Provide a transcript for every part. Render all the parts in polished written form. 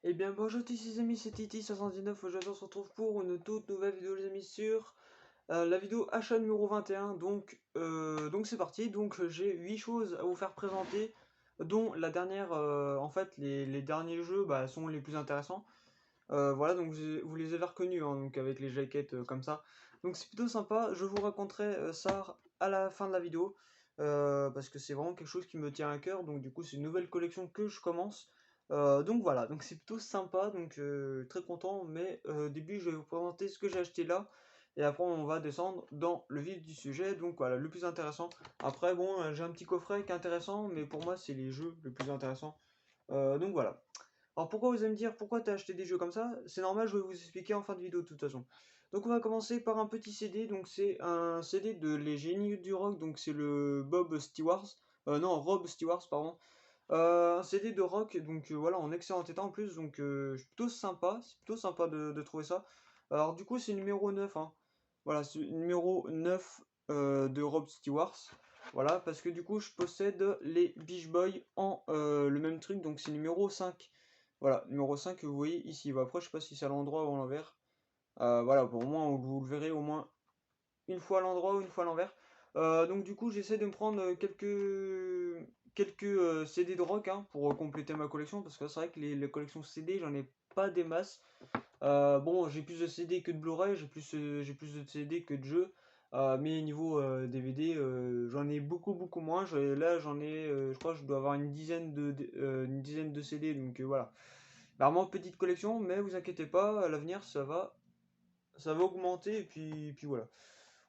Eh bien bonjour tous les amis, c'est Titi79. Aujourd'hui on se retrouve pour une toute nouvelle vidéo les amis sur la vidéo achat numéro 21. Donc c'est parti, donc j'ai 8 choses à vous faire présenter, dont la dernière, en fait les derniers jeux sont les plus intéressants. Voilà, donc vous les avez reconnus, hein, donc avec les jaquettes comme ça. Donc c'est plutôt sympa, je vous raconterai ça à la fin de la vidéo, parce que c'est vraiment quelque chose qui me tient à cœur, donc du coup c'est une nouvelle collection que je commence. Donc voilà, donc c'est plutôt sympa, donc très content, mais au début je vais vous présenter ce que j'ai acheté là, et après on va descendre dans le vif du sujet, donc voilà, le plus intéressant. Après bon, j'ai un petit coffret qui est intéressant, mais pour moi c'est les jeux le plus intéressant. Donc voilà. Alors pourquoi vous allez me dire pourquoi t'as acheté des jeux comme ça? C'est normal, je vais vous expliquer en fin de vidéo de toute façon. Donc on va commencer par un petit CD, donc c'est un CD de Les Génies du Rock, donc c'est le Bob Stewart, non Rob Stewart pardon. Un CD de rock, donc voilà, en excellent état en plus, donc c'est plutôt sympa de trouver ça. Alors du coup c'est numéro 9, hein. Voilà, c'est numéro 9 de Rob Stewart. Voilà, parce que du coup je possède les Beach Boys en le même truc, donc c'est numéro 5. Voilà, numéro 5 que vous voyez ici. Bon, après je sais pas si c'est à l'endroit ou à l'envers. Voilà, pour au moins vous le verrez au moins une fois à l'endroit ou une fois à l'envers. Donc du coup j'essaie de me prendre quelques CD de rock, hein, pour compléter ma collection, parce que c'est vrai que les collections CD j'en ai pas des masses. Bon, j'ai plus de CD que de Blu-ray, j'ai plus de CD que de jeux. Mais niveau DVD, j'en ai beaucoup moins. Là, je crois que je dois avoir une dizaine de CD, donc voilà. Vraiment petite collection, mais vous inquiétez pas, à l'avenir, ça va augmenter, et puis voilà.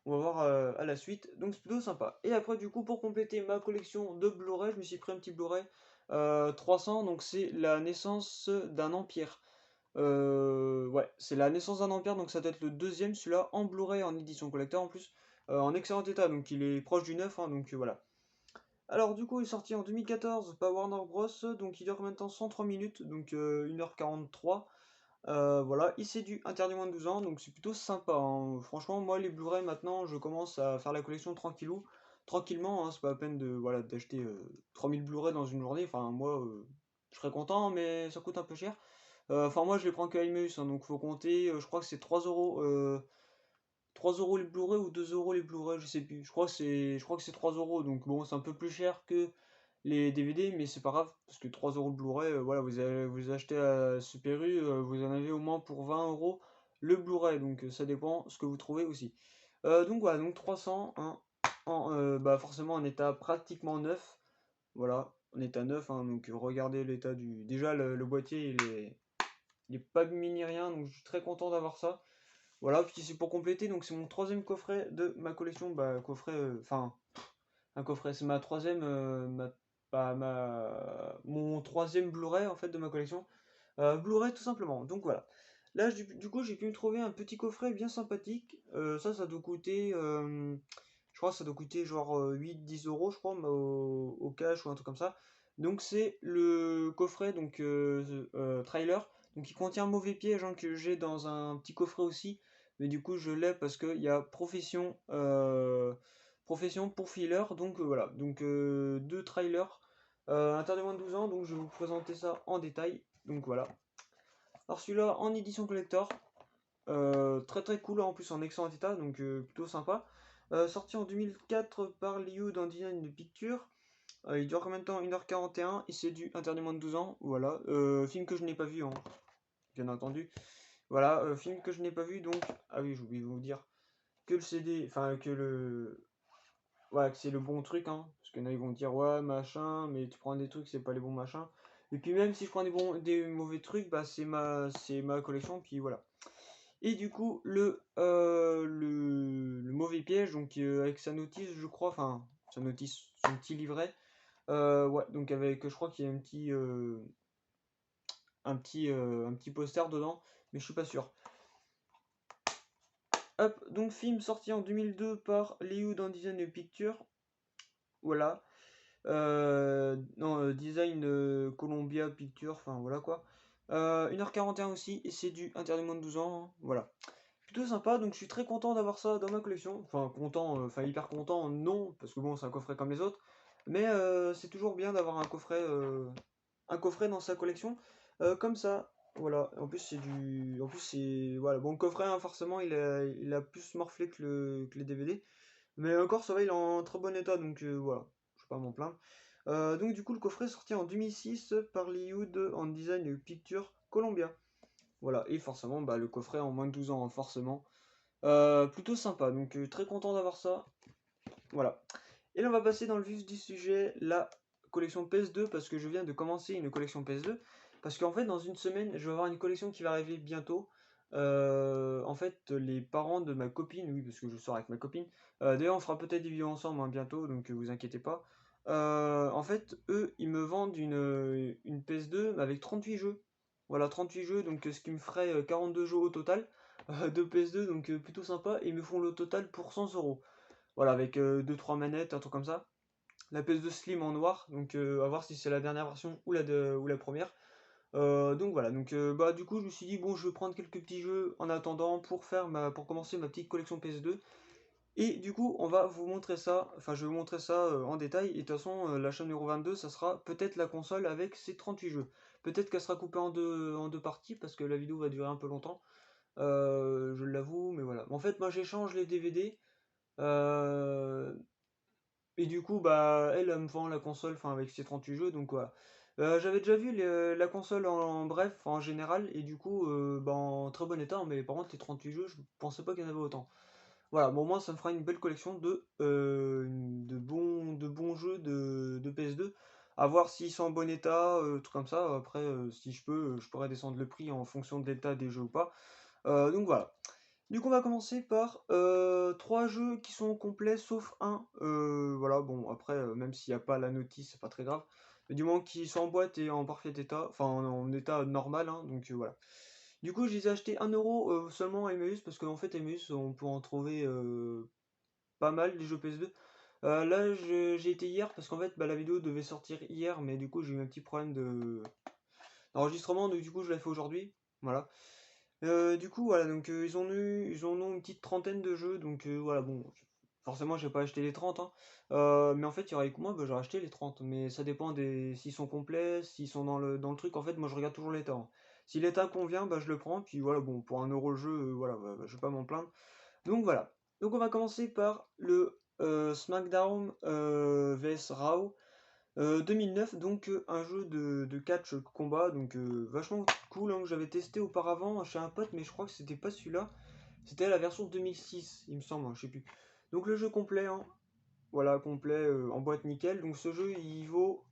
On va voir à la suite, donc c'est plutôt sympa. Et après, du coup, pour compléter ma collection de Blu-ray, je me suis pris un petit Blu-ray 300, donc c'est la naissance d'un empire. Ouais, c'est la naissance d'un empire, donc ça doit être le deuxième, celui-là en Blu-ray, en édition collector en plus, en excellent état, donc il est proche du neuf, hein, donc voilà. Alors du coup, il est sorti en 2014 par Warner Bros, donc il dure combien de temps? 103 minutes, donc 1h43. Voilà, il séduit interdit moins de 12 ans, donc c'est plutôt sympa, hein. Franchement, moi les Blu-ray maintenant, je commence à faire la collection tranquillement, hein. C'est pas la peine de voilà d'acheter 3000 Blu-ray dans une journée. Enfin moi, je serais content, mais ça coûte un peu cher. Enfin moi je les prends que à Emmaüs, hein, donc faut compter, je crois que c'est 3 euros, 3 euros les Blu-ray ou 2 euros les Blu-ray, je sais plus. Je crois que c'est 3 euros, donc bon, c'est un peu plus cher que les DVD, mais c'est pas grave, parce que 3 euros le Blu-ray, voilà, vous achetez à Super U, vous en avez au moins pour 20 euros le Blu-ray, donc ça dépend ce que vous trouvez aussi. Donc voilà, donc 300, hein, forcément en état pratiquement neuf, voilà, en état neuf, hein, donc regardez l'état du... Déjà le boîtier il est pas mini rien, donc je suis très content d'avoir ça. Voilà, puis c'est pour compléter, donc c'est mon troisième coffret de ma collection, un coffret, c'est ma troisième, mon troisième Blu-ray en fait de ma collection. Blu-ray tout simplement, donc voilà. Là, du coup, j'ai pu me trouver un petit coffret bien sympathique. Ça doit coûter, je crois que ça doit coûter genre 8-10 euros, je crois, mais au cash ou un truc comme ça. Donc c'est le coffret, donc trailer, donc il contient un mauvais piège, hein, que j'ai dans un petit coffret aussi, mais du coup je l'ai parce qu'il y a profession pour filler, donc voilà, donc deux trailers, interdit moins de 12 ans, donc je vais vous présenter ça en détail, donc voilà. Alors celui-là en édition collector, très cool, en plus en excellent état, donc plutôt sympa. Sorti en 2004 par Liu dans Design Picture. Il dure combien de temps? 1h41, et c'est du interdit moins de 12 ans, voilà. Film que je n'ai pas vu, hein, bien entendu. Voilà, film que je n'ai pas vu, donc... Ah oui, j'ai oublié de vous dire que le CD, enfin que le... Ouais, que c'est le bon truc, hein. Parce qu'il y en a, ils vont dire, ouais, machin, mais tu prends des trucs, c'est pas les bons machins. Et puis même si je prends des mauvais trucs, c'est ma collection, puis voilà. Et du coup, le mauvais piège, donc avec sa notice, je crois, enfin, sa notice, son petit livret, ouais, donc avec, je crois qu'il y a un petit poster dedans, mais je suis pas sûr. Hop, donc film sorti en 2002 par Liu dans Design Picture, voilà. Non, Design Columbia Picture, enfin voilà quoi. 1h41 aussi, et c'est du interdit moins de 12 ans, hein, voilà. Plutôt sympa, donc je suis très content d'avoir ça dans ma collection. Enfin, content, enfin hyper content, non, parce que bon, c'est un coffret comme les autres. Mais c'est toujours bien d'avoir un coffret dans sa collection. Comme ça. Voilà, en plus c'est du. En plus c'est. Voilà, bon le coffret hein, forcément il a plus morflé que les DVD. Mais encore ça va, il est en très bon état, donc voilà, je vais pas m'en plaindre. Donc du coup le coffret est sorti en 2006 par Liud en design picture Columbia. Voilà, et forcément bah, le coffret en moins de 12 ans, hein, forcément. Plutôt sympa, donc très content d'avoir ça. Voilà. Et là on va passer dans le vif du sujet, la collection PS2, parce que je viens de commencer une collection PS2. Parce qu'en fait dans une semaine, je vais avoir une collection qui va arriver bientôt. En fait, les parents de ma copine, oui, parce que je sors avec ma copine. D'ailleurs, on fera peut-être des vidéos ensemble hein, bientôt, donc vous inquiétez pas. En fait, eux, ils me vendent une PS2 mais avec 38 jeux. Voilà, 38 jeux, donc ce qui me ferait 42 jeux au total de PS2, donc plutôt sympa. Et ils me font le total pour 100 €. Voilà, avec deux trois manettes, un truc comme ça. La PS2 Slim en noir, donc à voir si c'est la dernière version ou la première. Donc voilà, donc bah du coup je me suis dit bon je vais prendre quelques petits jeux en attendant pour commencer ma petite collection PS2. Et du coup on va vous montrer ça, enfin je vais vous montrer ça en détail. Et de toute façon la chaîne numéro 22 ça sera peut-être la console avec ses 38 jeux. Peut-être qu'elle sera coupée en deux parties parce que la vidéo va durer un peu longtemps. Je l'avoue, mais voilà. En fait moi j'échange les DVD. Euh, et du coup, bah, elle me vend la console, enfin avec ses 38 jeux, donc voilà. J'avais déjà vu la console en bref, en général, et du coup, bah, en très bon état, mais par contre, les 38 jeux, je pensais pas qu'il y en avait autant. Voilà, bon, moi, ça me fera une belle collection de bons jeux de PS2. À voir s'ils sont en bon état, tout comme ça. Après, si je peux, je pourrais descendre le prix en fonction de l'état des jeux ou pas. Donc voilà. Du coup, on va commencer par trois jeux qui sont complets sauf un. Voilà, bon, après, même s'il n'y a pas la notice, c'est pas très grave. Mais du moment qu'ils sont en boîte et en parfait état, enfin en état normal, hein, donc voilà. Du coup, je les ai achetés 1 € seulement à Emmaüs, parce qu'en fait, Emmaüs, on peut en trouver pas mal des jeux PS2. Là, j'ai été hier, parce qu'en fait, bah, la vidéo devait sortir hier, mais du coup, j'ai eu un petit problème d'enregistrement, donc du coup, je l'ai fait aujourd'hui. Voilà. Du coup, voilà, donc ils en ont une petite trentaine de jeux, donc voilà, bon, forcément, j'ai pas acheté les 30, hein. Mais en fait, il y aurait que moi, bah, j'aurais acheté les 30, mais ça dépend s'ils sont complets, s'ils sont dans le truc, en fait, moi, je regarde toujours l'état, hein. Si l'état convient, bah, je le prends, puis voilà, bon, pour 1 € le jeu, voilà, bah, je vais pas m'en plaindre. Donc voilà, donc on va commencer par le SmackDown vs Raw. 2009, donc un jeu de catch combat, donc vachement cool, hein, que j'avais testé auparavant chez un pote, mais je crois que c'était pas celui-là, c'était la version 2006, il me semble, hein, je sais plus. Donc le jeu complet, hein, voilà, complet en boîte nickel. Donc ce jeu il vaut,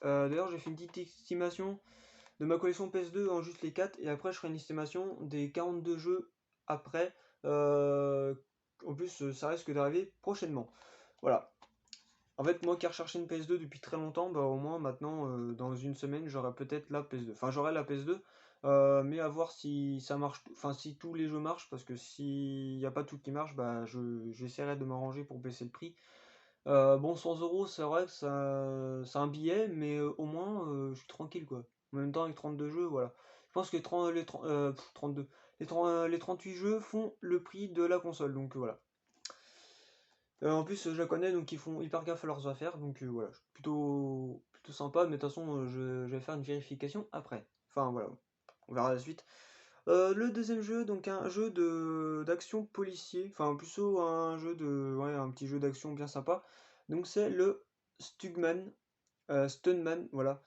d'ailleurs j'ai fait une petite estimation de ma collection PS2 en juste les 4, et après je ferai une estimation des 42 jeux après. Euh, En plus ça risque d'arriver prochainement. Voilà. En fait, moi qui ai recherché une PS2 depuis très longtemps, bah au moins maintenant, dans une semaine, j'aurai peut-être la PS2. Enfin, j'aurai la PS2, mais à voir si ça marche, enfin si tous les jeux marchent, parce que s'il n'y a pas tout qui marche, bah j'essaierai de m'arranger pour baisser le prix. Bon, 100 €, c'est vrai que c'est un billet, mais au moins je suis tranquille quoi. En même temps, avec 32 jeux, voilà. Je pense que les 30 32, les 38 jeux font le prix de la console, donc voilà. En plus, je la connais, donc ils font hyper gaffe à leurs affaires, donc voilà, plutôt sympa, mais de toute façon, je vais faire une vérification après. Enfin voilà, on verra la suite. Le deuxième jeu, donc un jeu d'action policier, enfin plutôt un jeu ouais, un petit jeu d'action bien sympa. Donc c'est le Stunman, voilà.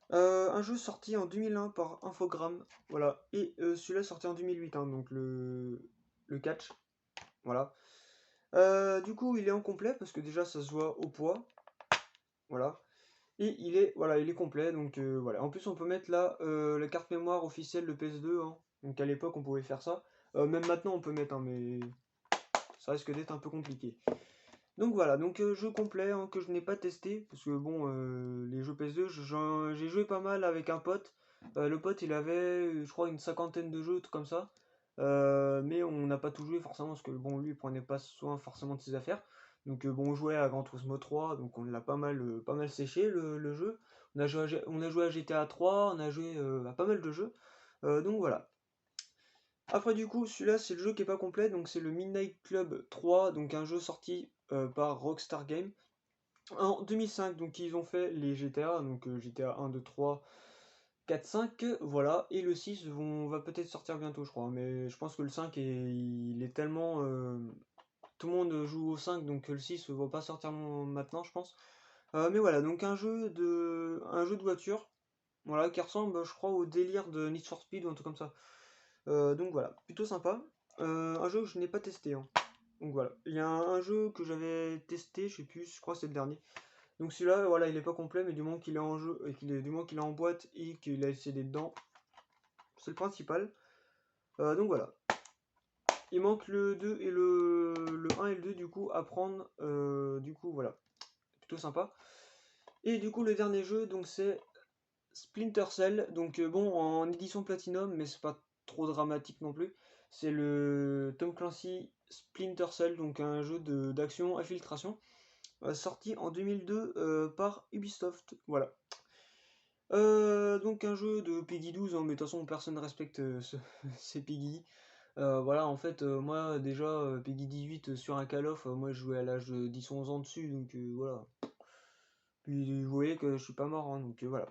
Un jeu sorti en 2001 par Infogrames, voilà, et celui-là sorti en 2008, hein, donc le catch, voilà. Du coup, il est en complet parce que déjà ça se voit au poids, voilà. Et voilà, il est complet, donc voilà. En plus, on peut mettre là la carte mémoire officielle de PS2, hein. Donc à l'époque, on pouvait faire ça. Même maintenant, on peut mettre, hein, mais ça risque d'être un peu compliqué. Donc voilà, donc jeu complet hein, que je n'ai pas testé parce que bon, les jeux PS2, j'ai joué pas mal avec un pote. Le pote, il avait, je crois, une cinquantaine de jeux, tout comme ça. Mais on n'a pas tout joué forcément parce que bon, lui, il prenait pas soin forcément de ses affaires. Donc bon, on jouait à Gran Turismo 3, donc on l'a pas mal séché le jeu. On a joué à GTA 3, on a joué à pas mal de jeux. Donc voilà. Après du coup, celui-là c'est le jeu qui est pas complet, donc c'est le Midnight Club 3, donc un jeu sorti par Rockstar Games en 2005. Donc ils ont fait les GTA, donc GTA 1, 2, 3, 4, 5, voilà, et le 6 va peut-être sortir bientôt, je crois, mais je pense que le 5 il est tellement... tout le monde joue au 5, donc le 6 va pas sortir maintenant, je pense. Mais voilà, donc un jeu de voiture, voilà, qui ressemble, je crois, au délire de Need for Speed ou un truc comme ça. Donc voilà, plutôt sympa. Un jeu que je n'ai pas testé, hein. Donc voilà, il y a un jeu que j'avais testé, je sais plus, je crois que c'est le dernier. Donc celui-là, voilà, il est pas complet, mais du moment qu'il est en jeu, et du moment qu'il est en boîte et qu'il a essayé dedans, c'est le principal. Donc voilà. Il manque le 2 et le 1 et le 2 du coup à prendre. Du coup voilà, plutôt sympa. Et du coup le dernier jeu, donc c'est Splinter Cell. Donc bon, en édition Platinum, mais c'est pas trop dramatique non plus. C'est le Tom Clancy Splinter Cell, donc un jeu d'action infiltration, sorti en 2002 par Ubisoft. Voilà. Donc un jeu de Peggy 12, hein, mais de toute façon personne ne respecte ces Peggy. Voilà, en fait, moi déjà, Peggy 18 sur un Call of, moi je jouais à l'âge de 10-11 ans dessus, donc voilà. Puis vous voyez que je suis pas mort, hein, donc voilà.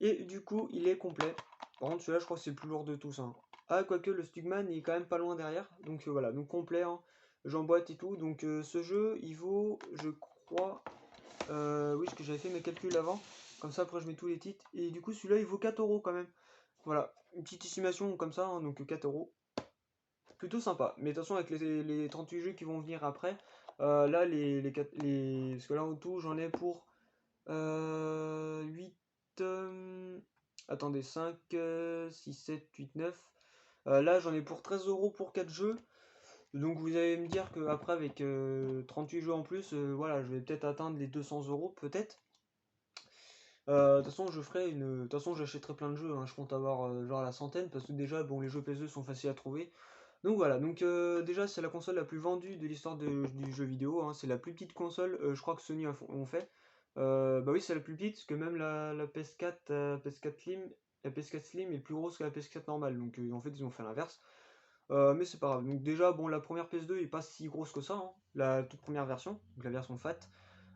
Et du coup, il est complet. Par contre, celui-là, je crois que c'est le plus lourd de tous, hein. Ah, quoique le Stugman il est quand même pas loin derrière, donc voilà, donc complet, hein, j'emboîte et tout. Donc ce jeu, il vaut, je crois, oui, parce que j'avais fait mes calculs avant, comme ça après je mets tous les titres, et du coup celui-là il vaut 4 € quand même. Voilà, une petite estimation comme ça, hein, donc 4 €. Plutôt sympa. Mais de toute façon, avec les 38 jeux qui vont venir après, là, parce que là, en tout, j'en ai pour 8. Attendez, 5, 6, 7, 8, 9. Là, j'en ai pour 13 € pour 4 jeux. Donc, vous allez me dire qu'après, avec 38 jeux en plus, voilà, je vais peut-être atteindre les 200 € peut-être. De toute façon, de toute façon, j'achèterai plein de jeux, hein. Je compte avoir genre la centaine parce que déjà, bon, les jeux PS2 sont faciles à trouver. Donc voilà, donc déjà c'est la console la plus vendue de l'histoire du jeu vidéo, hein. C'est la plus petite console, je crois que Sony ont fait. Bah oui, c'est la plus petite, parce que même la PS4, PS4 Slim, la PS4 Slim est plus grosse que la PS4 normale, donc en fait ils ont fait l'inverse. Mais c'est pas grave, donc déjà, bon, la première PS2 est pas si grosse que ça, hein, la toute première version, donc la version FAT.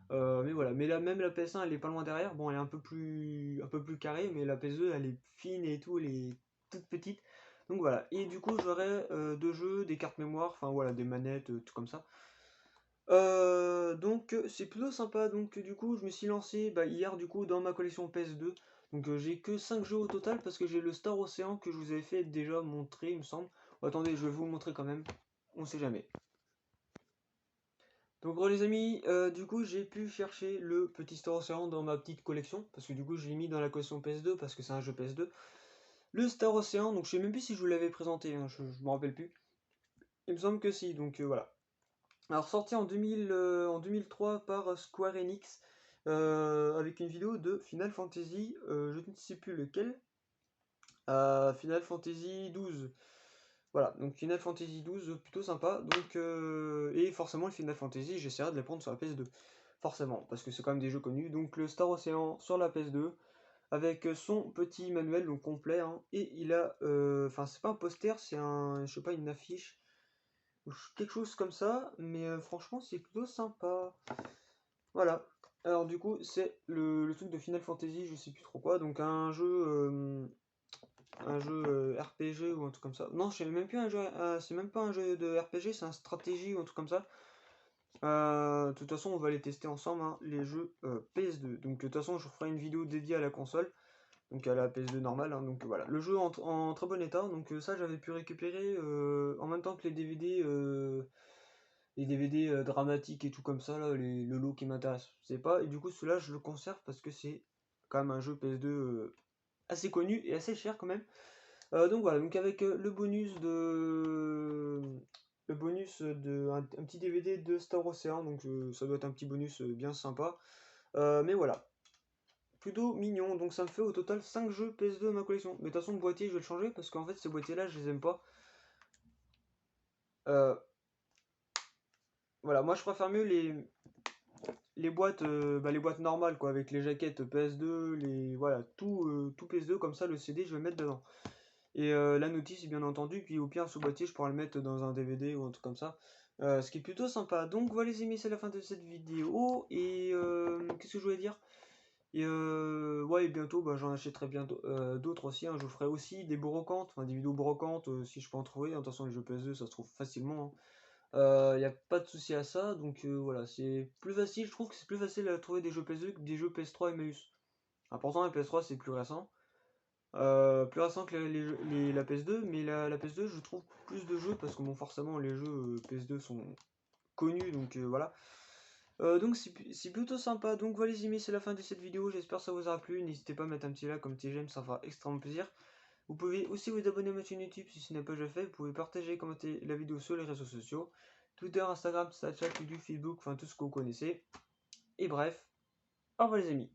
Mais voilà, mais là, même la PS1 elle est pas loin derrière, bon elle est un peu plus carrée, mais la PS2 elle est fine et tout, elle est toute petite. Donc voilà, et du coup j'aurai deux jeux, des cartes mémoire, enfin voilà, des manettes, tout comme ça. Donc c'est plutôt sympa, donc du coup je me suis lancé hier du coup dans ma collection PS2. Donc j'ai que 5 jeux au total parce que j'ai le Star Ocean que je vous avais fait déjà montrer il me semble. Oh, attendez, je vais vous le montrer quand même, on sait jamais. Donc les amis, du coup j'ai pu chercher le petit Star Ocean dans ma petite collection, parce que du coup je l'ai mis dans la collection PS2, parce que c'est un jeu PS2. Le Star Ocean, donc je sais même plus si je vous l'avais présenté, hein, je me rappelle plus. Il me semble que si, donc voilà. Alors sorti en 2003 par Square Enix, avec une vidéo de Final Fantasy, je ne sais plus lequel, Final Fantasy 12. Voilà, donc Final Fantasy 12, plutôt sympa. Donc, et forcément, le Final Fantasy, j'essaierai de les prendre sur la PS2. Forcément, parce que c'est quand même des jeux connus. Donc, le Star Ocean sur la PS2, avec son petit manuel, donc complet, hein. Et il a, enfin, c'est pas un poster, c'est je sais pas, une affiche, ou quelque chose comme ça. Mais franchement, c'est plutôt sympa. Voilà. Alors, du coup, c'est le truc de Final Fantasy, je sais plus trop quoi. Donc, un jeu RPG ou un truc comme ça. Non, c'est même plus un jeu, c'est même pas un jeu de RPG, c'est un stratégie ou un truc comme ça. De toute façon, on va les tester ensemble, hein, les jeux PS2. Donc, de toute façon, je ferai une vidéo dédiée à la console, donc à la PS2 normale, hein. Donc voilà, le jeu en très bon état. Donc ça, j'avais pu récupérer en même temps que les DVD dramatiques et tout comme ça, là, le lot qui m'intéresse. C'est pas. Et du coup, celui-là, je le conserve parce que c'est quand même un jeu PS2 assez connu et assez cher quand même. Donc voilà, donc avec le bonus de un petit DVD de Star Ocean, donc ça doit être un petit bonus bien sympa. Mais voilà, plutôt mignon, donc ça me fait au total 5 jeux PS2 à ma collection. Mais de toute façon, le boîtier, je vais le changer parce qu'en fait, ces boîtiers-là, je les aime pas. Euh, voilà, moi je préfère mieux les boîtes normales, quoi, avec les jaquettes PS2, voilà, tout PS2, comme ça, le CD, je vais le mettre dedans. Et la notice, bien entendu, puis au pire, ce boîtier, je pourrais le mettre dans un DVD ou un truc comme ça. Ce qui est plutôt sympa. Donc voilà les amis, c'est la fin de cette vidéo. Et qu'est-ce que je voulais dire? Et ouais, et bientôt bah, j'en achèterai bien d'autres aussi, hein. Je vous ferai aussi des brocantes, enfin des vidéos brocantes si je peux en trouver. Attention, les jeux PS2 ça se trouve facilement, hein. Y a pas de souci à ça, donc voilà, c'est plus facile, je trouve que c'est plus facile à trouver des jeux PS2 que des jeux PS3 et Emmaüs. Ah, pourtant la PS3 c'est plus récent que la PS2, mais la PS2 je trouve plus de jeux parce que bon forcément les jeux PS2 sont connus, donc voilà. Donc c'est plutôt sympa. Donc voilà les amis, c'est la fin de cette vidéo, j'espère que ça vous aura plu. N'hésitez pas à mettre un petit like, comme petit j'aime, ça fera extrêmement plaisir. Vous pouvez aussi vous abonner à ma chaîne YouTube si ce n'est pas déjà fait. Vous pouvez partager, commenter la vidéo sur les réseaux sociaux, Twitter, Instagram, Snapchat, YouTube, Facebook, enfin tout ce que vous connaissez. Et bref, au revoir les amis.